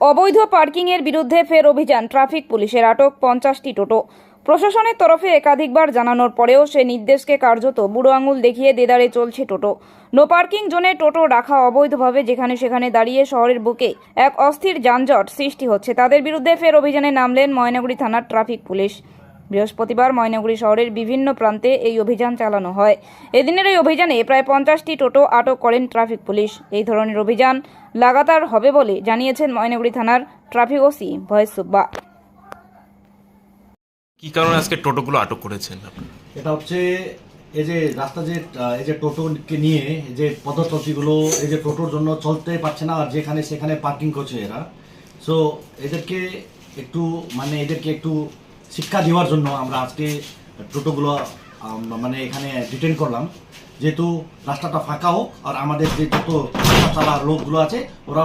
অবৈধ পার্কিংয়ের বিরুদ্ধে ফের অভিযান, ট্রাফিক পুলিশের, আটক 50টি টোটো। প্রশাসনের তরফে একাধিকবার জানানোর পরেও সে নির্দেশকে কার্যত বুড়ো আঙুল দেখিয়ে দেদারে চলছে টোটো। নো পার্কিং জোনে টোটো রাখা অবৈধভাবে যেখানে সেখানে দাঁড়িয়ে শহরের বুকে এক অস্থির যানজট সৃষ্টি হচ্ছে। তাদের বিরুদ্ধে ফের অভিযানে নামলেন ময়নাগুড়ি থানার ট্রাফিক পুলিশ। বৃহস্পতিবার ময়নাগুড়ি শহরের বিভিন্ন প্রান্তে এই অভিযান চালানো হয়। এদিনের এই অভিযানে প্রায় 50টি টোটো আটক করেন ট্রাফিক পুলিশ। এই ধরনের অভিযান লাগাতার হবে বলে জানিয়েছেন ময়নাগুড়ি থানার ট্রাফিক ওসি ভয়েস সুব্বা। কি কারণে আজকে টোটোগুলো আটক করেছেন আপনি? এটা হচ্ছে এই যে রাস্তা যে এই যে টোটোকে নিয়ে এই যে পদচারীগুলো এই যে টোটোর জন্য চলতে পারছে না আর যেখানে সেখানে পার্কিং করছে এরা। সো এদেরকে একটু শিক্ষা দেওয়ার জন্য আমরা আজকে টোটোগুলো মানে এখানে ডিটেন করলাম, যেহেতু রাস্তাটা ফাঁকা হোক আর আমাদের যে যত রাস্তা চালার লোকগুলো আছে ওরা